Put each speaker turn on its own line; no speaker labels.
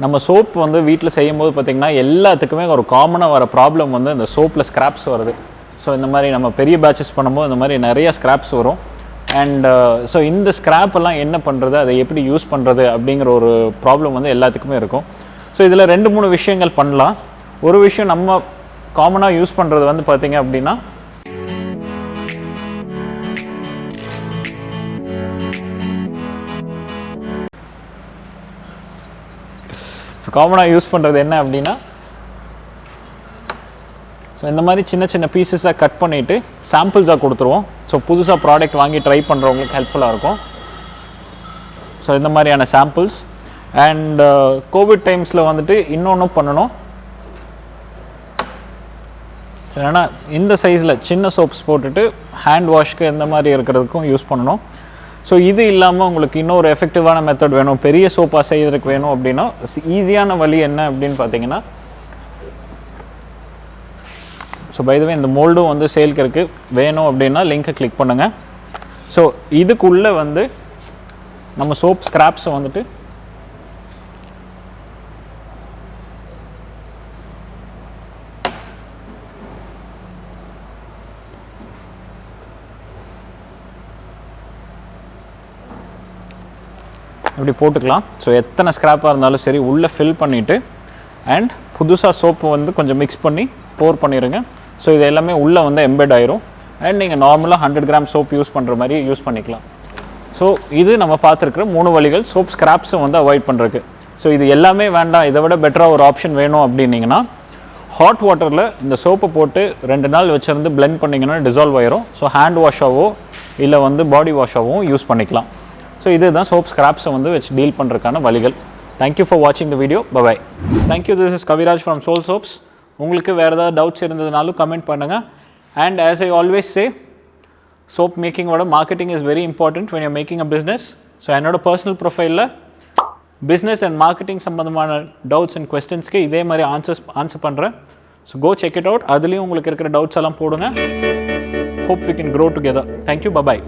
நம்ம சோப் வந்து வீட்டில் செய்யும்போது பார்த்திங்கன்னா எல்லாத்துக்குமே ஒரு காமனாக வர ப்ராப்ளம் வந்து இந்த சோப்பில் ஸ்க்ராப்ஸ் வருது. ஸோ இந்த மாதிரி நம்ம பெரிய பேட்சஸ் பண்ணும்போது இந்த மாதிரி நிறைய ஸ்க்ராப்ஸ் வரும். அண்ட் ஸோ இந்த ஸ்க்ராப்பெல்லாம் என்ன பண்ணுறது, அதை எப்படி யூஸ் பண்ணுறது அப்படிங்கிற ஒரு ப்ராப்ளம் வந்து எல்லாத்துக்குமே இருக்கும். ஸோ இதில் 2-3 விஷயங்கள் பண்ணலாம். ஒரு விஷயம் நம்ம காமனாக யூஸ் பண்ணுறது வந்து பார்த்திங்க அப்படின்னா காமனாக யூஸ் பண்ணுறது என்ன அப்படின்னா, ஸோ இந்த மாதிரி சின்ன சின்ன பீசஸாக கட் பண்ணிவிட்டு சாம்பிள்ஸாக கொடுத்துருவோம். ஸோ புதுசாக ப்ராடக்ட் வாங்கி ட்ரை பண்ணுறவங்களுக்கு ஹெல்ப்ஃபுல்லாக இருக்கும். ஸோ இந்த மாதிரியான சாம்பிள்ஸ். அண்ட் கோவிட் டைம்ஸில் வந்துட்டு இன்னொன்றும் பண்ணணும். ஸோ ஏன்னா இந்த சைஸில் சின்ன சோப்ஸ் போட்டுட்டு ஹேண்ட் வாஷ்க்கு இந்த மாதிரி இருக்கிறதுக்கும் யூஸ் பண்ணணும். ஸோ இது இல்லாமல் உங்களுக்கு இன்னொரு எஃபெக்டிவான மெத்தட் வேணும், பெரிய சோப்பாக செய்கிறதுக்கு வேணும் அப்படின்னா ஈஸியான வழி என்ன அப்படின்னு பார்த்தீங்கன்னா, ஸோ பை த வே இந்த மோல்டும் வந்து சேல்க்கு இருக்குது, வேணும் அப்படின்னா லிங்க்கை கிளிக் பண்ணுங்கள். ஸோ இதுக்குள்ளே வந்து நம்ம சோப் ஸ்க்ராப்ஸை வந்துட்டு இப்படி போட்டுக்கலாம். ஸோ எத்தனை ஸ்க்ராப்பாக இருந்தாலும் சரி உள்ளே ஃபில் பண்ணிவிட்டு அண்ட் புதுசாக சோப்பு வந்து கொஞ்சம் மிக்ஸ் பண்ணி போர் பண்ணிடுங்க. ஸோ இது எல்லாமே உள்ளே வந்து எம்பெட் ஆயிரும். அண்ட் நீங்கள் நார்மலாக 100 கிராம் சோப் யூஸ் பண்ணுற மாதிரி யூஸ் பண்ணிக்கலாம். ஸோ இது நம்ம பார்த்துருக்குற 3 வழிகள் சோப் ஸ்க்ராப்ஸை வந்து அவாய்ட் பண்ணுறதுக்கு. ஸோ இது எல்லாமே வேண்டாம், இதை விட பெட்டராக ஒரு ஆப்ஷன் வேணும் அப்படின்னிங்கன்னா ஹாட் வாட்டரில் இந்த சோப்பை போட்டு 2 நாள் வச்சுருந்து பிளெண்ட் பண்ணிங்கன்னா டிசால்வ் ஆயிரும். ஸோ ஹேண்ட் வாஷாவோ இல்லை வந்து பாடி வாஷாகவும் யூஸ் பண்ணிக்கலாம். ஸோ இதுதான் சோப் ஸ்க்ராப்ஸை வந்து வச்சு டீல் பண்ணுறதுக்கான வழிகள். தேங்க்யூ ஃபார் வாட்சிங் the video. Bye. Thank you. This is Kaviraj from Soul Soaps. உங்களுக்கு வேறு ஏதாவது டவுட்ஸ் இருந்ததுனாலும் கமெண்ட் பண்ணுங்கள். And as I always say, soap மேக்கிங்கோட marketing is very important when you're making a business. So என்னோட பர்சனல் ப்ரொஃபைலில் பிஸ்னஸ் அண்ட் மார்க்கெட்டிங் சம்மந்தமான doubts and கொஸ்டின்ஸ்க்கு இதே மாதிரி ஆன்சர் பண்ணுறேன். So go check it out. அதுலேயும் உங்களுக்கு இருக்கிற டவுட்ஸ் எல்லாம் போடுங்க. Hope we can grow together. Thank you. Bye-bye.